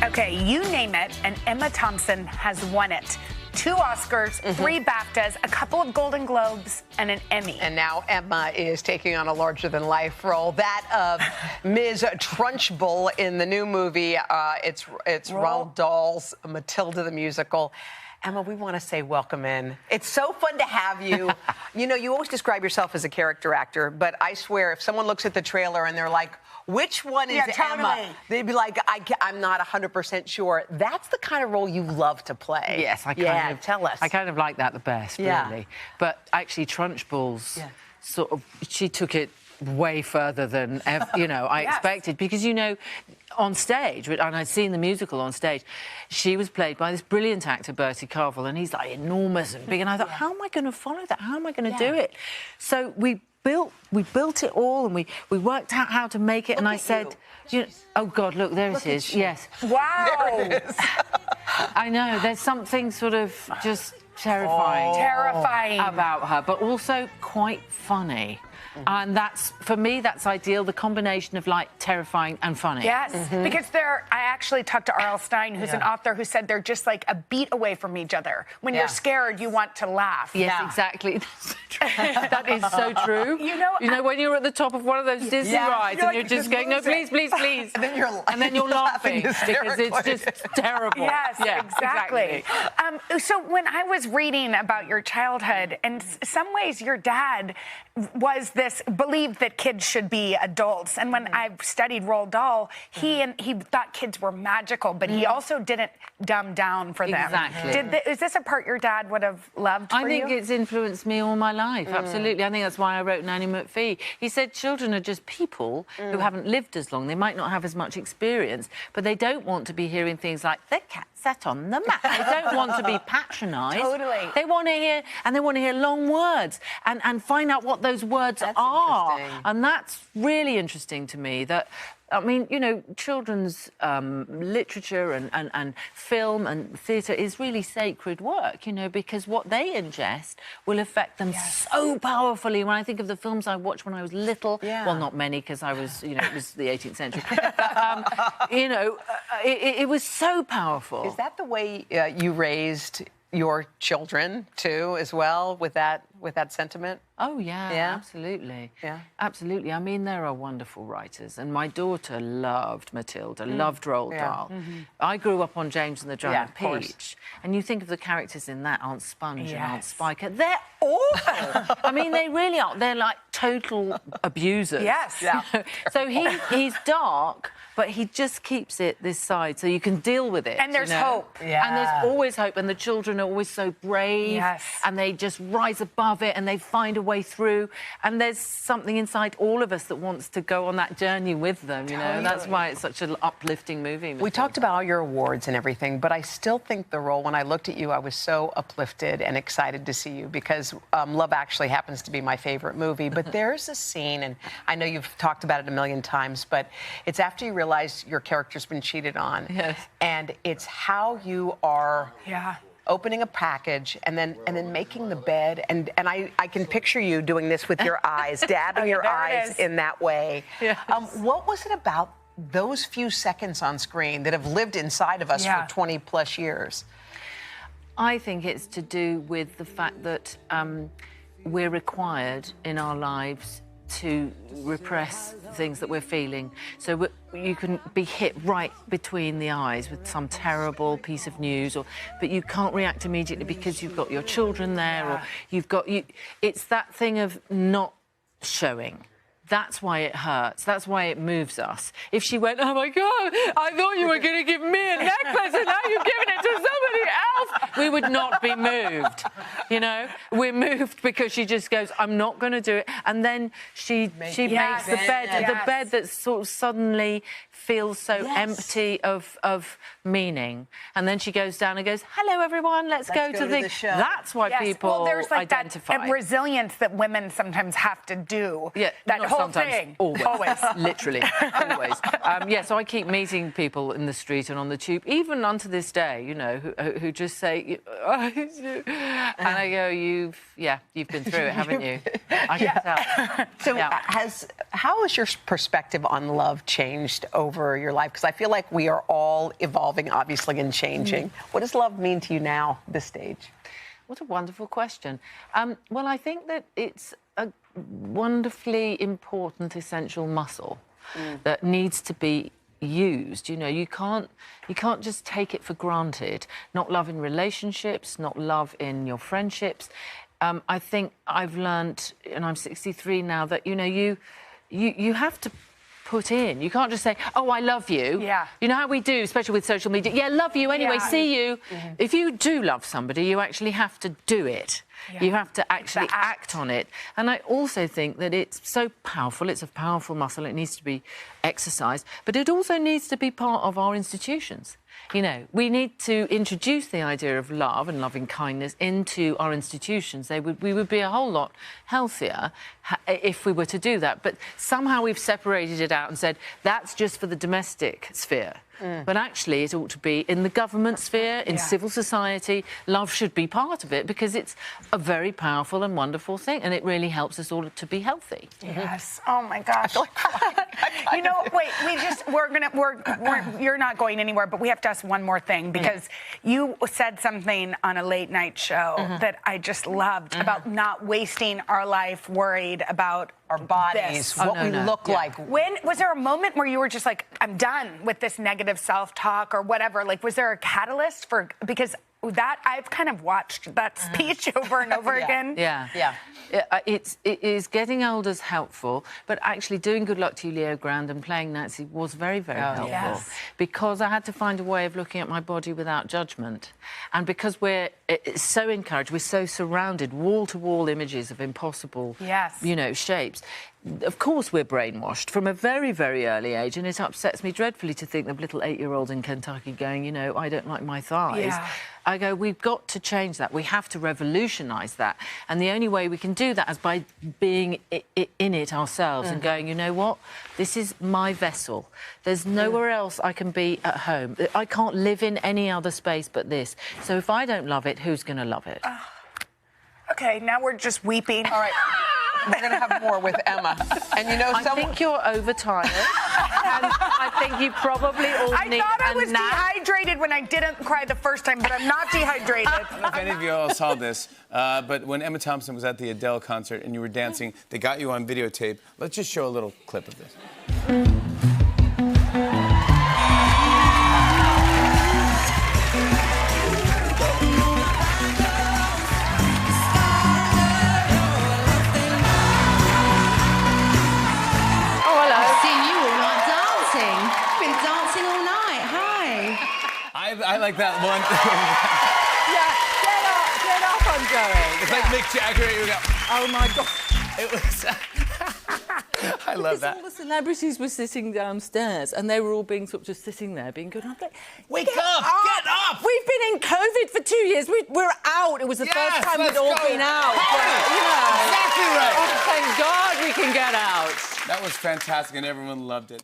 Okay, you name it, and Emma Thompson has won it. 2 Oscars, 3 BAFTAs, a couple of Golden Globes, and an Emmy. And now Emma is taking on a larger-than-life role, that of Ms. Trunchbull in the new movie. It's Roald Dahl's Matilda the Musical. Emma, we want to say welcome in. It's so fun to have you. You know, you always describe yourself as a character actor, but I swear if someone looks at the trailer and they're like, which one is Emma? They'd be like, I'm not 100% sure. That's the kind of role you love to play. Yes, tell us. I kind of like that the best, really. But actually, Trunchbull's sort of, she took it way further than ever, I expected, because on stage, and I'd seen the musical on stage, she was played by this brilliant actor, Bertie Carvel, and he's like enormous and big, and I thought, how am I going to follow that? How am I going to do it? So we built it all, and we worked out how to make it, and I said, oh God, look, there it is. Yes. Wow. There it is. I know, there's something sort of just terrifying about her, but also quite funny. And that's, for me, that's ideal, the combination of, like, terrifying and funny. Yes, because I actually talked to R.L. Stine, who's an author, who said they're just, like, a beat away from each other. When you're scared, you want to laugh. Yes, exactly. That is so true. You know, when you're at the top of one of those Disney rides and you're just going, no, please, please, please. And then you're laughing because it's just terrible. Yes, exactly. So when I was reading about your childhood, in some ways your dad believed that kids should be adults. And when I studied Roald Dahl, he thought kids were magical, but he also didn't dumb down for them. Exactly. Is this a part your dad would have loved for you? I think it's influenced me all my life, absolutely. I think that's why I wrote Nanny McPhee. He said children are just people who haven't lived as long. They might not have as much experience, but they don't want to be hearing things like, the cat sat on the mat. They don't want to be patronised. Totally. They want to hear, long words and find out what those words are. And that's really interesting to me. That, I mean, children's literature and film and theatre is really sacred work, because what they ingest will affect them so powerfully. When I think of the films I watched when I was little, well, not many, because I was, it was the 18th century, but, it was so powerful. Is that the way you raised your children, too, as well, with that sentiment? Oh, yeah, absolutely. Yeah. Absolutely. I mean, there are wonderful writers, and my daughter loved Matilda, loved Roald Dahl. I grew up on James and the Giant Peach, and you think of the characters in that, Aunt Sponge and Aunt Spiker, they're awful. I mean, they really are. They're like total abusers. Yes. So he's dark, but he just keeps it this side so you can deal with it. And there's hope. Yeah. And there's always hope, and the children are always so brave, and they just rise above it, and they find a way through. And there's something inside all of us that wants to go on that journey with them, That's why it's such an uplifting movie. We talked about all your awards and everything, but I still think the role, when I looked at you, I was so uplifted and excited to see you, because Love Actually happens to be my favorite movie. But there's a scene, and I know you've talked about it a million times, but it's after you realize your character's been cheated on. Yes. And it's how you are opening a package and then making the bed. And I can picture you doing this with your eyes, dabbing your eyes in that way. Yes. What was it about those few seconds on screen that have lived inside of us for 20-plus years? I think it's to do with the fact that we're required in our lives to repress things that we're feeling. So you can be hit right between the eyes with some terrible piece of news, but you can't react immediately because you've got your children there, or it's that thing of not showing. That's why it hurts. That's why it moves us. If she went, oh, my God, I thought you were going to give me a necklace and now you've given it to somebody else, we would not be moved, We're moved because she just goes, I'm not going to do it. And then she makes the bed that sort of suddenly feels so empty of meaning. And then she goes down and goes, hello, everyone, let's go to the show. That's why people there's like identify. That resilience that women sometimes have to do. Yeah, that whole sometimes, thing. Always. Literally, always. So I keep meeting people in the street and on the tube, even unto this day, who just say, and I go, you've been through it, haven't you? I can tell. So how has your perspective on love changed over over your life? Because I feel like we are all evolving, obviously, and changing. What does love mean to you now, this stage? What a wonderful question. Well, I think that it's a wonderfully important, essential muscle that needs to be used. You know, you can't just take it for granted. Not love in relationships, not love in your friendships. I think I've learned, and I'm 63 now, that, you know, you have to put in. You can't just say, oh, I love you. Yeah. You know how we do, especially with social media? Yeah, love you anyway, see you. If you do love somebody, you actually have to do it. Yeah. You have to actually act on it. And I also think that it's so powerful. It's a powerful muscle. It needs to be exercised. But it also needs to be part of our institutions. You know, we need to introduce the idea of love and loving kindness into our institutions. We would be a whole lot healthier if we were to do that. But somehow we've separated it out and said, that's just for the domestic sphere. But actually, it ought to be in the government sphere, in civil society. Love should be part of it because it's a very powerful and wonderful thing, and it really helps us all to be healthy. Yes. Oh my gosh. You know, wait. You're not going anywhere, but we have to ask one more thing because you said something on a late night show that I just loved about not wasting our life worried about our bodies, what we look like. When was there a moment where you were just like, I'm done with this negative self-talk or whatever? Like, was there a catalyst for, because that I've kind of watched that speech over and over again. Yeah. It is getting older's helpful, but actually doing Good Luck to You, Leo Grand and playing Nancy was very, very helpful because I had to find a way of looking at my body without judgment. And because we're so encouraged, we're so surrounded, wall-to-wall images of impossible, you know, shapes. Of course, we're brainwashed from a very, very early age, and it upsets me dreadfully to think of little 8-year-olds in Kentucky going, you know, I don't like my thighs. I go, we've got to change that. We have to revolutionise that. And the only way we can do that is by being in it ourselves and going, you know what? This is my vessel. There's nowhere else I can be at home. I can't live in any other space but this. So if I don't love it, who's going to love it? Okay, now we're just weeping. All right. We're going to have more with Emma. And you know, I think you're overtired. And I think you probably all need I thought I was nap. dehydrated when I didn't cry the first time, but I'm not dehydrated. I don't know if any of you all saw this, but when Emma Thompson was at the Adele concert and you were dancing, they got you on videotape. Let's just show a little clip of this. I like that one. Get up, I'm going. It's like Mick Jagger. You go, Oh, my God. it was... I love that. All the celebrities were sitting downstairs and they were all being sort of just sitting there being good. I'm like, Wake up! Get up! We've been in COVID for 2 years. We're out. It was the first time we'd all been out. Hey, You know. exactly right. Oh, thank God we can get out. That was fantastic and everyone loved it.